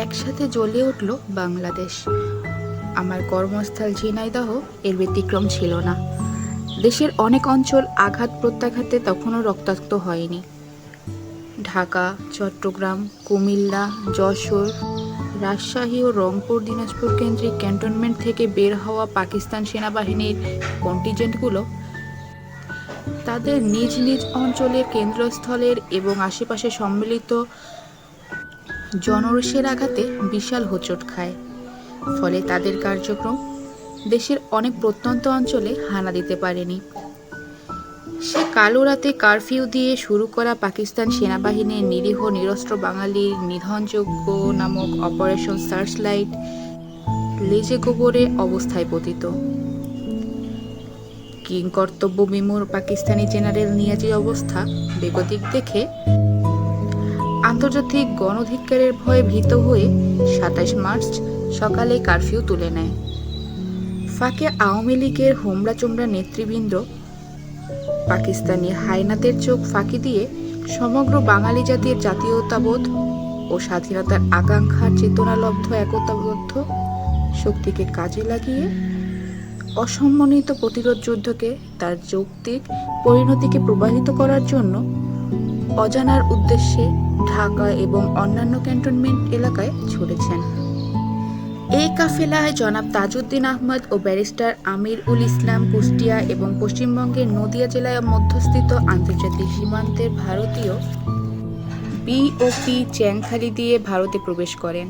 একসাথে জ্বলে উঠল বাংলাদেশ। আমার কর্মস্থল ঝিনাইদহ এর ব্যতিক্রম ছিল না। দেশের অনেক অঞ্চল আঘাত প্রত্যাঘাতে তখনও রক্তাক্ত হয়নি। ঢাকা, চট্টগ্রাম, কুমিল্লা, যশোর, রাজশাহী ও রংপুর, দিনাজপুর কেন্দ্রিক ক্যান্টনমেন্ট থেকে বের হওয়া পাকিস্তান সেনাবাহিনীর কন্টিনজেন্টগুলো তাদের নিজ নিজ অঞ্চলের কেন্দ্রস্থলের এবং আশেপাশে সম্মিলিত জনরোষের আঘাতে বিশাল হোঁচট খায়। ফলে তাদের কার্যক্রম দেশের অনেক প্রত্যন্ত অঞ্চলে হানা দিতে পারেনি। সে কালো রাতে কারফিউ দিয়ে শুরু করা পাকিস্তান সেনাবাহিনীর নিরীহ নিরস্ত্র বাঙালির নিধনযোগ্য নামক অপারেশন সার্চলাইট লেজে গোবরে অবস্থায় পতিত। কিংকর্তব্য বিমূঢ় পাকিস্তানি জেনারেল নিয়াজির অবস্থা বেগতিক দেখে আন্তর্জাতিক গণধিক্কারের ভয়ে ভীত হয়ে ২৭ মার্চ সকালে কারফিউ তুলে নেয়। ফাঁকে আওয়ামী লীগের হোমরা চোমরা নেতৃবৃন্দ পাকিস্তানি হায়নাদের চোখ ফাঁকি দিয়ে সমগ্র বাঙালি জাতির জাতীয়তাবোধ ও স্বাধীনতার আকাঙ্ক্ষার চেতনালব্ধ একতাবদ্ধ শক্তিকে কাজে লাগিয়ে অসম্মানিত প্রতিরোধ যুদ্ধকে তার যৌক্তিক পরিণতিকে প্রবাহিত করার জন্য অজানার উদ্দেশ্যে ঢাকা এবং অন্যান্য ক্যান্টনমেন্ট এলাকায় ছড়েছেন। এই কাফেলায় জনাব তাজউদ্দিন আহমদ ও ব্যারিস্টার আমির উল ইসলাম কুষ্টিয়া এবং পশ্চিমবঙ্গের নদিয়া জেলায় মধ্যস্থিত আন্তর্জাতিক সীমান্তের ভারতীয় বিওপি চ্যাংখালি দিয়ে ভারতে প্রবেশ করেন।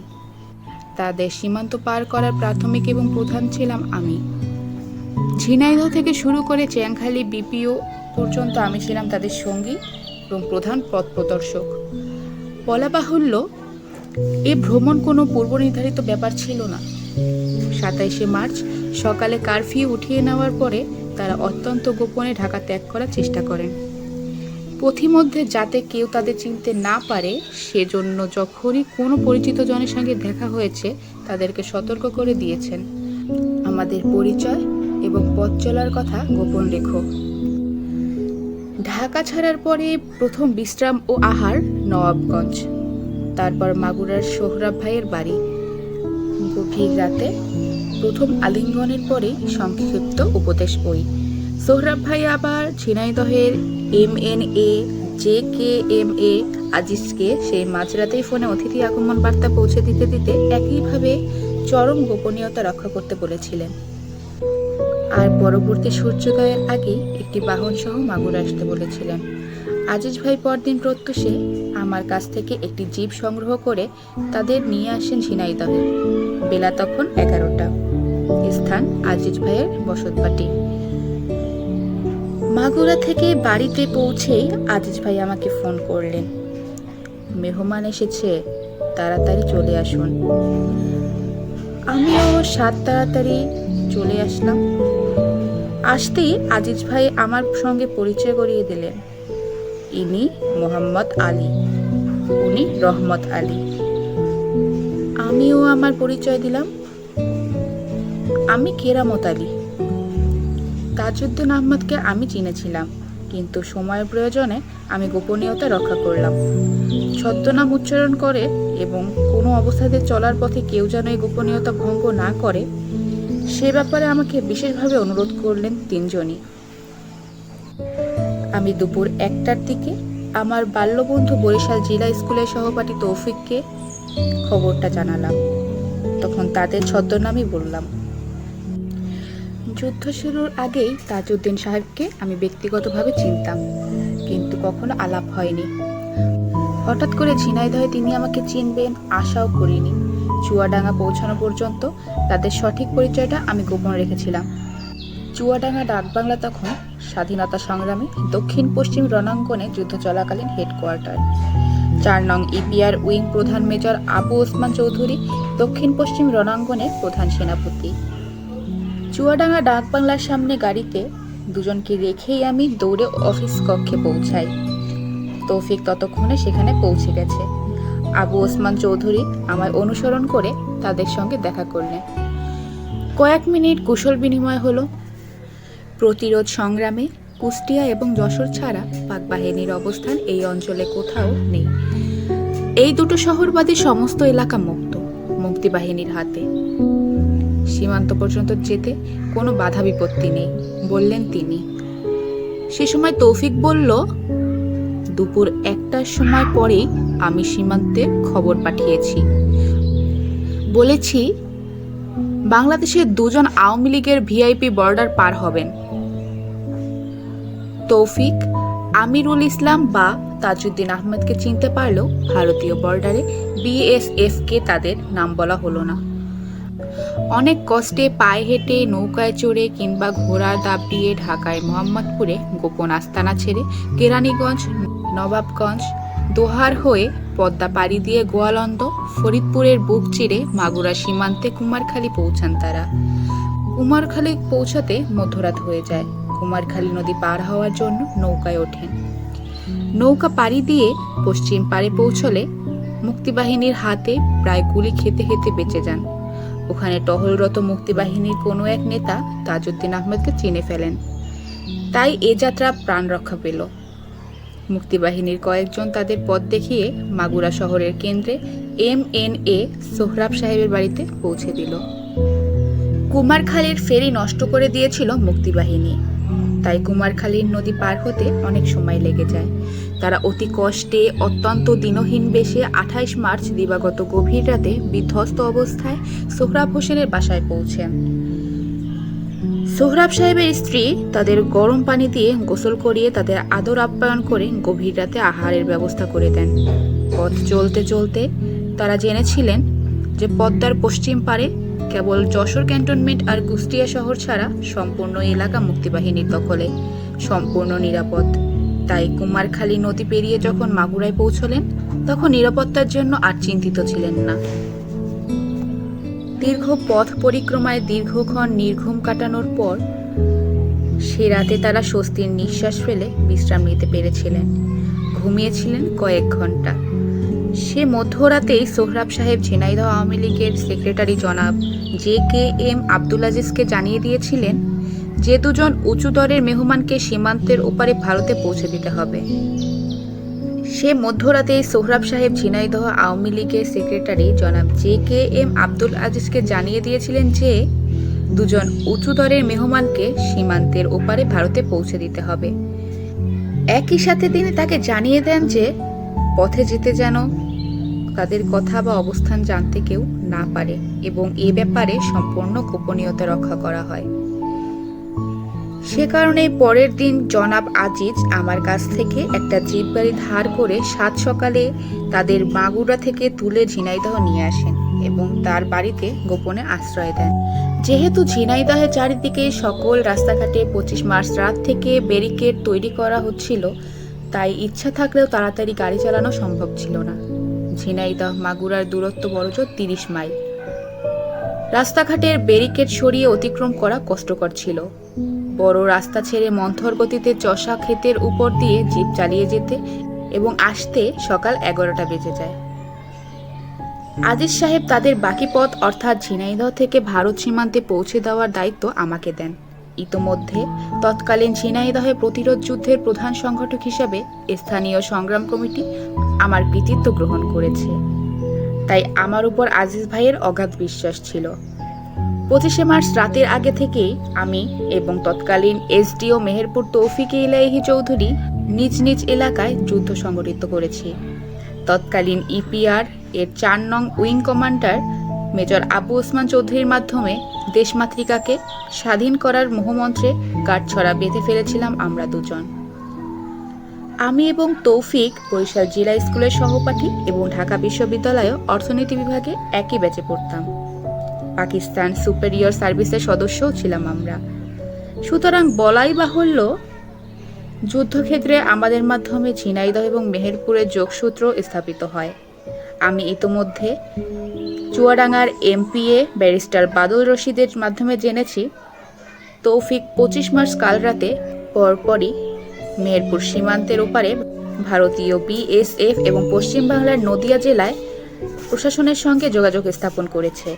তাদের সীমান্ত পার করার প্রাথমিক এবং প্রধান ছিলাম আমি। ঝিনাইদহ থেকে শুরু করে চ্যাংখালি বিপিও পর্যন্ত আমি ছিলাম তাদের সঙ্গী এবং প্রধান পথ প্রদর্শক। বলা বাহুল্য, এ ভ্রমণ কোনো পূর্ব নির্ধারিত ব্যাপার ছিল না। ২৭শে মার্চ সকালে কারফিউ উঠিয়ে নেওয়ার পরে তারা অত্যন্ত গোপনে ঢাকা ত্যাগ করার চেষ্টা করেন। পথিমধ্যে যাতে কেউ তাদের চিনতে না পারে সেজন্য যখনই কোনো পরিচিত জনের সঙ্গে দেখা হয়েছে তাদেরকে সতর্ক করে দিয়েছেন, আমাদের পরিচয় এবং পথ চলার কথা গোপন রেখো। ঢাকা ছাড়ার পরে প্রথম বিশ্রাম ও আহার নবাবগঞ্জ, তারপর মাগুরার সোহরাব ভাইয়ের বাড়ি। গভীর রাতে প্রথম আলিঙ্গনের পরেই সংক্ষিপ্ত উপদেশ ওই। সোহরাব ভাই আবার ঝিনাইদহের MNA JKMA আজিজকে সেই মাঝরাতেই ফোনে অতিথি আগমন বার্তা পৌঁছে দিতে দিতে একইভাবে চরম গোপনীয়তা রক্ষা করতে বলেছিলেন। আর পরবর্তী সূর্যোদয়ের আগেই একটি বাহন সহ মাগুরা আসতে বলেছিলেন। আজিজ ভাই পরদিন প্রত্যুষে আমার কাছ থেকে একটি জিপ সংগ্রহ করে তাদের নিয়ে আসেন ঝিনাইদহে। বেলা তখন ১১টা। স্থান আজিজ ভাইয়ের বসতবাটি। মাগুরা থেকে বাড়িতে পৌঁছেই আজিজ ভাই আমাকে ফোন করলেন, মেহমান এসেছে, তাড়াতাড়ি চলে আসুন। আমিও তাড়াতাড়ি চলে আসলাম। আসতেই আজিজ ভাই আমার সঙ্গে পরিচয় করিয়ে দিলেন, ইনি মোহাম্মদ আলী, উনি রহমত আলী। আমিও আমার পরিচয় দিলাম, আমি কেরামত আলী। তাজউদ্দিন আহমদকে আমি চিনেছিলাম, কিন্তু সময়ের প্রয়োজনে আমি গোপনীয়তা রক্ষা করলাম। ছদ্মনাম উচ্চারণ করে এবং কোনো অবস্থাতে চলার পথে কেউ যেন এই গোপনীয়তা ভঙ্গ না করে সে ব্যাপারে আমাকে বিশেষভাবে অনুরোধ করলেন তিনজনই। আমি দুপুর ১টার দিকে আমার বাল্যবন্ধু বরিশাল জেলা স্কুলের সহপাঠী তৌফিককে খবরটা জানালাম। তখন তাদের ছদ্মনামই বললাম। যুদ্ধ শুরুর আগেই তাজউদ্দিন সাহেবকে আমি ব্যক্তিগতভাবে চিনতাম, কিন্তু কখনো আলাপ হয়নি। হঠাৎ করে ঝিনাইদহে তিনি আমাকে চিনবেন আশাও করিনি। চুয়াডাঙ্গা পৌঁছানো পর্যন্ত তাদের সঠিক পরিচয়টা আমি গোপন রেখেছিলাম। চুয়াডাঙ্গা ডাকবাংলা তখন স্বাধীনতা সংগ্রামী দক্ষিণ পশ্চিম রণাঙ্গনে যুদ্ধ চলাকালীন হেডকোয়ার্টার। ৪ নং ইপিআর উইং প্রধান মেজর আবু ওসমান চৌধুরী দক্ষিণ পশ্চিম রণাঙ্গনের প্রধান সেনাপতি। চুয়াডাঙ্গা ডাকবাংলার সামনে গাড়িতে দুজনকে রেখেই আমি দৌড়ে অফিস কক্ষে পৌঁছাই। তৌফিক ততক্ষণে সেখানে পৌঁছে গেছে। আবু ওসমান চৌধুরী আমায় অনুসরণ করে তাদের সঙ্গে দেখা করলেন। কয়েক মিনিট কুশল বিনিময় হলো। প্রতিরোধ সংগ্রামে কুষ্টিয়া এবং যশোর ছাড়া পাক বাহিনীর অবস্থান এই অঞ্চলে কোথাও নেই। এই দুটো শহর বাদে সমস্ত এলাকা মুক্তিবাহিনীর হাতে। সীমান্ত পর্যন্ত যেতে কোনো বাধা বিপত্তি নেই, বললেন তিনি। সে সময় তৌফিক বলল, দুপুর 1টার সময় পরেই আমি সীমান্তে খবর পাঠিয়েছি। বলেছি বাংলাদেশের 2 জন আওয়ামী লীগের ভিআইপি বর্ডার পার হবেন। তৌফিক আমিরুল ইসলাম বা তাজউদ্দিন আহমেদকে চিনতে পারলেও ভারতীয় বর্ডারে বিএসএফকে তাদের নাম বলা হলো না। অনেক কষ্টে পায়ে হেঁটে, নৌকায় চড়ে কিংবা ঘোড়ার দাপিয়ে ঢাকায় মোহাম্মদপুরে গোপন আস্তানা ছেড়ে কেরানীগঞ্জ, নবাবগঞ্জ, দোহার হয়ে পদ্মা পাড়ি দিয়ে গোয়ালন্দ, ফরিদপুরের বুক চিরে মাগুরা সীমান্তে কুমারখালী পৌঁছান তারা। কুমারখালী পৌঁছাতে মধ্যরাত হয়ে যায়। কুমারখালী নদী পার হওয়ার জন্য নৌকায় ওঠেন। নৌকা পাড়ি দিয়ে পশ্চিম পাড়ে পৌঁছলে মুক্তিবাহিনীর হাতে প্রায় গুলি খেতে খেতে বেঁচে যান। ওখানে টহলরত মুক্তিবাহিনীর কোনো এক নেতা তাজউদ্দিন আহমেদকে চিনে ফেলেন। তাই এ যাত্রা প্রাণ রক্ষা পেল। মুক্তিবাহিনীর কয়েকজন তাদের পথ দেখিয়ে মাগুরা শহরের কেন্দ্রে MNA সোহরাব সাহেবের বাড়িতে পৌঁছে দিল। কুমারখালীর ফেরি নষ্ট করে দিয়েছিল মুক্তিবাহিনী, তাই কুমারখালীর নদী পার হতে অনেক সময় লেগে যায়। তারা অতি কষ্টে, অত্যন্ত দিনহীন বেশে 28 মার্চ দিবাগত গভীর রাতে বিধ্বস্ত অবস্থায় সোহরাব হোসেনের বাসায় পৌঁছেন। সোহরাব সাহেবের স্ত্রী তাদের গরম পানি দিয়ে গোসল করিয়ে তাদের আদর আপ্যায়ন করে গভীর রাতে আহারের ব্যবস্থা করে দেন। পথ চলতে চলতে তারা জেনেছিলেন যে পদ্মার পশ্চিম পারে কেবল যশোর ক্যান্টনমেন্ট আর কুষ্টিয়া শহর ছাড়া সম্পূর্ণ এলাকা মুক্তিবাহিনীর দখলে, সম্পূর্ণ নিরাপদ। তাই কুমারখালী নদী পেরিয়ে যখন মাগুরায় পৌঁছলেন তখন নিরাপত্তার জন্য আর চিন্তিত ছিলেন না। দীর্ঘ পথ পরিক্রমায় দীর্ঘক্ষণ নির্ঘুম কাটানোর পর সে রাতে তারা স্বস্তির নিঃশ্বাস ফেলে বিশ্রাম নিতে পেরেছিলেন। ঘুমিয়েছিলেন কয়েক ঘন্টা। সে মধ্যরাতেই সোহরাব সাহেব ঝিনাইদহ আওয়ামী লীগের সেক্রেটারি জনাব JKM আব্দুল আজিজকে জানিয়ে দিয়েছিলেন যে 2 জন উঁচু দরের মেহমানকে সীমান্তের ওপারে ভারতে পৌঁছে দিতে হবে। সে মধ্যরাতেই সোহরাব সাহেব ঝিনাইদহ আওয়ামী লীগের সেক্রেটারি জনাব JKM আব্দুল আজিজকে জানিয়ে দিয়েছিলেন যে 2 জন উঁচু দরের মেহমানকে সীমান্তের ওপারে ভারতে পৌঁছে দিতে হবে। একই সাথে তিনি তাকে জানিয়ে দেন যে পথে যেতে যেন তাদের কথা বা অবস্থান জানতে কেউ না পারে এবং এ ব্যাপারে সম্পূর্ণ গোপনীয়তা রক্ষা করা হয়। সে কারণে পরের দিন জনাব আজিজ আমার কাছ থেকে একটা জিপ গাড়ি ধার করে 7 সকালে তাদের মাগুরা থেকে তুলে ঝিনাইদহ নিয়ে আসেন এবং তার বাড়িতে গোপনে আশ্রয় দেন। যেহেতু ঝিনাইদহের চারিদিকে সকল রাস্তাঘাটে 25 মার্চ রাত থেকে ব্যারিকেড তৈরি করা হচ্ছিল, তাই ইচ্ছা থাকলেও তাড়াতাড়ি গাড়ি চালানো সম্ভব ছিল না। ঝিনাইদহ মাগুরার দূরত্ব বড়জোর 30 মাইল। রাস্তাঘাটের ব্যারিকেড সরিয়ে অতিক্রম করা কষ্টকর ছিল। বড় রাস্তা ছেড়ে মন্থর গতিতে চষা ক্ষেতের উপর দিয়ে জিপ চালিয়ে যেতে এবং আসতে সকাল 11টা বেজে যায়। আজিজ সাহেব তাদের বাকি পথ অর্থাৎ ঝিনাইদহ থেকে ভারত সীমান্তে পৌঁছে দেওয়ার দায়িত্ব আমাকে দেন। ইতোমধ্যে তৎকালীন ঝিনাইদহে প্রতিরোধ যুদ্ধের প্রধান সংগঠক হিসাবে স্থানীয় সংগ্রাম কমিটি আমার কৃতিত্ব গ্রহণ করেছে, তাই আমার উপর আজিজ ভাইয়ের অগাধ বিশ্বাস ছিল। 25শে মার্চ রাতের আগে থেকেই আমি এবং তৎকালীন SDO মেহেরপুর তৌফিক ইলাহি চৌধুরী নিজ নিজ এলাকায় যুদ্ধ সংগঠিত করেছি। তৎকালীন EPR এর 4 নং wing commander major Abu Osman চৌধুরীর মাধ্যমে দেশমাতৃকাকে স্বাধীন করার মোহমন্ত্রে কাঠছড়া বেঁধে ফেলেছিলাম আমরা 2 জন। আমি এবং তৌফিক বরিশাল জেলা স্কুলের সহপাঠী এবং ঢাকা বিশ্ববিদ্যালয়ে অর্থনীতি বিভাগে একই ব্যাচে পড়তাম। পাকিস্তান সুপেরিয়র সার্ভিসের সদস্যও ছিলাম আমরা। সুতরাং বলাই বাহুল্য যুদ্ধক্ষেত্রে আমাদের মাধ্যমে ঝিনাইদহ এবং মেহেরপুরের যোগসূত্র স্থাপিত হয়। আমি ইতোমধ্যে চুয়াডাঙ্গার MPA ব্যারিস্টার বাদল রশিদের মাধ্যমে জেনেছি তৌফিক 25 মার্চ কাল রাতে পরপরই মেহেরপুর সীমান্তের ওপারে ভারতীয় BSF এবং পশ্চিম বাংলার নদিয়া জেলায় প্রশাসনের সঙ্গে যোগাযোগ স্থাপন করেছে।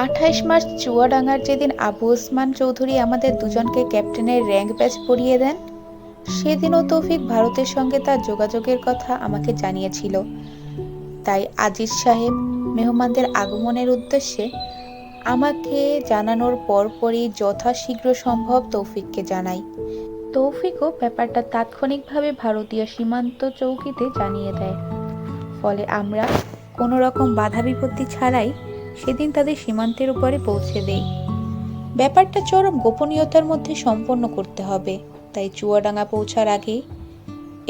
28 মার্চ চুয়াডাঙ্গার যেদিন আবু ওসমান চৌধুরী আমাদের 2 জনকে ক্যাপ্টেনের র্যাঙ্ক ব্যাচ পরিয়ে দেন, সেদিনও তৌফিক ভারতের সঙ্গে তার যোগাযোগের কথা আমাকে জানিয়েছিল। তাই আজিজ সাহেব মেহমানদের আগমনের উদ্দেশ্যে আমাকে জানানোর পরপরই যথাশীঘ্র সম্ভব তৌফিককে জানাই। তৌফিকও ব্যাপারটা তাৎক্ষণিকভাবে ভারতীয় সীমান্ত চৌকিতে জানিয়ে দেয়। ফলে আমরা কোনো রকম বাধা বিপত্তি ছাড়াই সেদিন তাদের সীমান্তের উপরে পৌঁছে দেই। ব্যাপারটা চরম গোপনীয়তার মধ্যে সম্পন্ন করতে হবে, তাই চুয়াডাঙ্গা পৌঁছার আগেই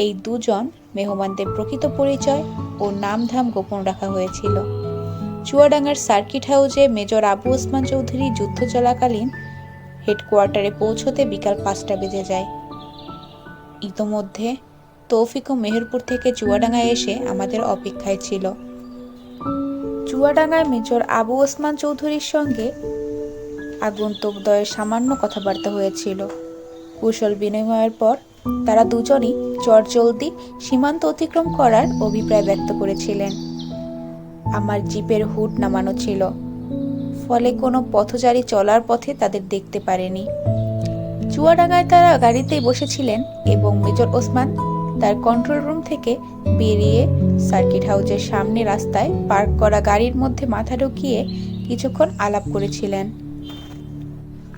এই দুজন মেহমানদের প্রকৃত পরিচয় ও নামধাম গোপন রাখা হয়েছিল। চুয়াডাঙ্গার সার্কিট হাউসে মেজর আবু ওসমান চৌধুরী যুদ্ধ চলাকালীন হেডকোয়ার্টারে পৌঁছতে বিকাল 5টা বেজে যায়। ইতোমধ্যে তৌফিক ও মেহেরপুর থেকে চুয়াডাঙ্গায় এসে আমাদের অপেক্ষায় ছিল। চুয়াডাঙ্গায় মেজর আবু ওসমান চৌধুরীর সঙ্গে আগন্তুকদ্বয়ের সামান্য কথাবার্তা হয়েছিল। কুশল বিনিময়ের পর তারা দুজনই চটজলদি সীমান্ত অতিক্রম করার অভিপ্রায় ব্যক্ত করেছিলেন। আমার জিপের হুড নামানো ছিল, ফলে কোনো পথচারী চলার পথে তাদের দেখতে পারেনি। চুয়াডাঙ্গায় তারা গাড়িতেই বসেছিলেন এবং মেজর ওসমান তার কন্ট্রোল রুম থেকে বেরিয়ে সার্কিট হাউসের সামনে রাস্তায় পার্ক করা গাড়ির মধ্যে মাথা ঢুকিয়ে কিছুক্ষণ আলাপ করেছিলেন।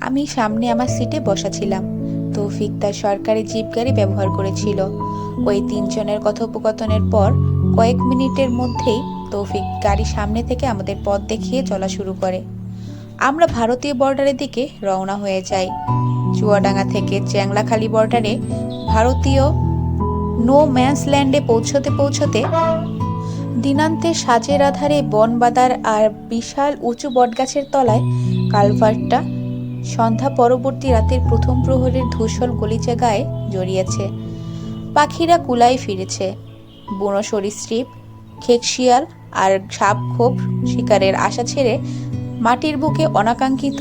আমি সামনে আমার সিটে বসা ছিলাম। তৌফিক তার সরকারি জিপ গাড়ি ব্যবহার করেছিল। ওই 3 জনের কথোপকথনের পর কয়েক মিনিটের মধ্যেই তৌফিক গাড়ির সামনে থেকে আমাদের পথ দেখিয়ে চলা শুরু করে। আমরা ভারতীয় বর্ডারের দিকে রওনা হয়ে যাই। চুয়াডাঙ্গা থেকে চ্যাংলাখালী বর্ডারে ভারতীয় নো ম্যানস ল্যান্ডে পৌঁছতে দিনান্তে সাজের আধারে বনবাদার আর বিশাল উঁচু বটগাছের তলায় কালভার্টটা সন্ধ্যা পরবর্তী রাতের প্রথম প্রহরের ধূসর গলিচা গায়ে জড়িয়েছে। পাখিরা কুলায় ফিরেছে। বুনো সরীসৃপ, খেকশিয়াল আর সাপখোপ শিকারের আশা ছেড়ে মাটির বুকে অনাকাঙ্ক্ষিত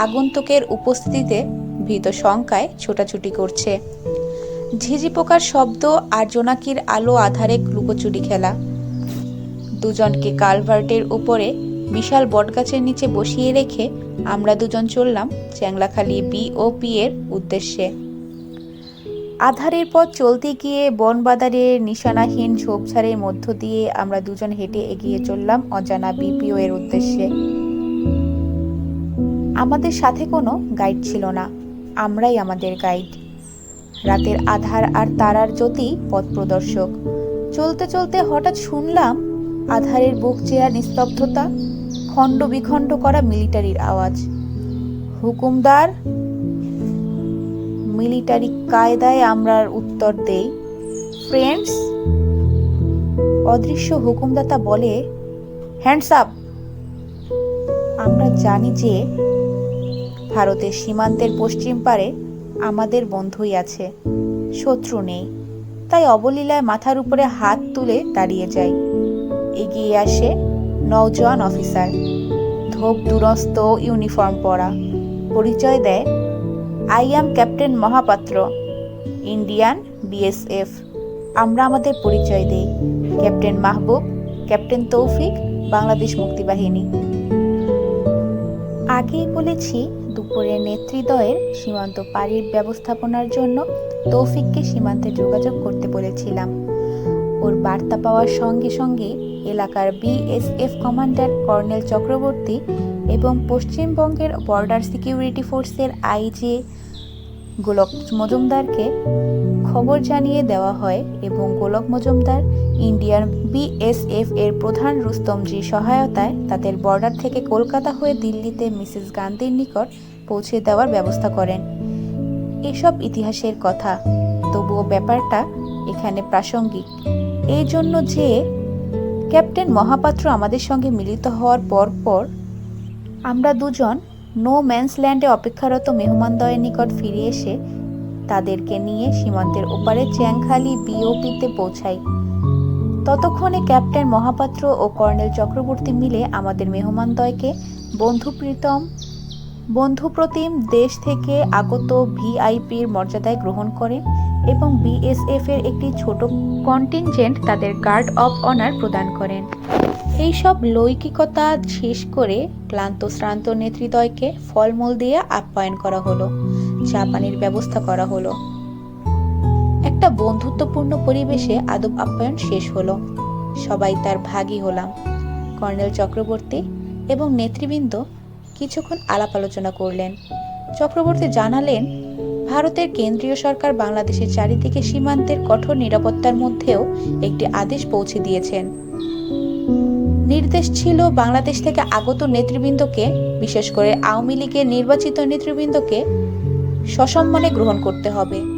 আগন্তুকের উপস্থিতিতে ভীত শঙ্কায় ছোটাছুটি করছে। ঝিঝি পোকার শব্দ আর জোনাকির আলো আধারে লুকোচুরি খেলা। দুজনকে কালভার্টের উপরে বিশাল বটগাছের নিচে বসিয়ে রেখে আমরা দুজন চললাম চ্যাংলাখালী BOP এর উদ্দেশ্যে। আধারের পথ চলতে গিয়ে বনবাদারের নিশানাহীন ঝোপঝাড়ের মধ্য দিয়ে আমরা দুজন হেঁটে এগিয়ে চললাম অজানা BPO এর উদ্দেশ্যে। আমাদের সাথে কোনো গাইড ছিল না, আমরাই আমাদের গাইড। রাতের আধার আর তারার জ্যোতি পথ প্রদর্শক। চলতে চলতে হঠাৎ শুনলাম আধারের বুক চেরা নিস্তব্ধতা, খণ্ড বিখণ্ড করা মিলিটারির আওয়াজ। হুকুমদার। মিলিটারি কায়দায় আমরা উত্তর দেই, ফ্রেন্ডস। অদৃশ্য হুকুমদাতা বলে, হ্যান্ডস আপ। আমরা জানি যে ভারতের সীমান্তের পশ্চিম পারে আমাদের বন্ধুই আছে, শত্রু নেই। তাই অবলীলায় মাথার উপরে হাত তুলে দাঁড়িয়ে যাই। এগিয়ে আসে নওজোয়ান অফিসার, ধোপ দুরস্ত ইউনিফর্ম পরা। পরিচয় দেয়, I am captain Mahapatra, Indian BSF। আমরা আমাদের পরিচয় দেই, ক্যাপ্টেন মাহবুব, ক্যাপ্টেন তৌফিক, বাংলাদেশ মুক্তিবাহিনী। আগেই বলেছি, দুপুরে নেতৃদ্বয়ের সীমান্ত পাড়ির ব্যবস্থাপনার জন্য তৌফিককে সীমান্তে যোগাযোগ করতে বলেছিলাম। ওর বার্তা পাওয়ার সঙ্গে সঙ্গে এলাকার BSF কমান্ডার কর্নেল চক্রবর্তী এবং পশ্চিমবঙ্গের বর্ডার সিকিউরিটি ফোর্সের IG গোলক মজুমদারকে খবর জানিয়ে দেওয়া হয় এবং গোলক মজুমদার ইন্ডিয়ান BSF এর প্রধান রুস্তমজির সহায়তায় তাদের বর্ডার থেকে কলকাতা হয়ে দিল্লিতে মিসেস গান্ধীর নিকট পৌঁছে দেওয়ার ব্যবস্থা করেন। এসব ইতিহাসের কথা, তবুও ব্যাপারটা এখানে প্রাসঙ্গিক এই জন্য যে ক্যাপ্টেন মহাপাত্র আমাদের সঙ্গে মিলিত হওয়ার পর আমরা দুজন নো ম্যানস ল্যান্ডে অপেক্ষারত মেহমানদ্বয়ের নিকট ফিরে এসে তাদেরকে নিয়ে সীমান্তের ওপারে চ্যাংখালী BOP-তে পৌঁছাই। ততক্ষণে ক্যাপ্টেন মহাপাত্র ও কর্নেল চক্রবর্তী মিলে আমাদের মেহমানদ্বয়কে বন্ধুপ্রতিম দেশ থেকে আগত VIP'র মর্যাদায় গ্রহণ করেন এবং BSF এর একটি ছোট কন্টিনজেন্ট তাদের গার্ড অফ অনার প্রদান করেন। এইসব লৌকিকতা শেষ করে ক্লান্ত শ্রান্ত নেতৃদ্বয়কে ফলমূল দিয়ে আপ্যায়ন করা হলো, চা পানির ব্যবস্থা করা হলো। একটা বন্ধুত্বপূর্ণ পরিবেশে আদব আপ্যায়ন শেষ হলো। সবাই তার ভাগী হলাম। কর্নেল চক্রবর্তী এবং নেতৃবৃন্দ কিছুক্ষণ আলাপ আলোচনা করলেন। চক্রবর্তী জানালেন, ভারতের কেন্দ্রীয় সরকার বাংলাদেশের চারিদিকে সীমান্তের কঠোর নিরাপত্তার মধ্যেও একটি আদেশ পৌঁছে দিয়েছেন। নির্দেশ ছিল বাংলাদেশ থেকে আগত নেতৃবৃন্দকে, বিশেষ করে আওয়ামী লীগের নির্বাচিত নেতৃবৃন্দকে সসম্মানে গ্রহণ করতে হবে।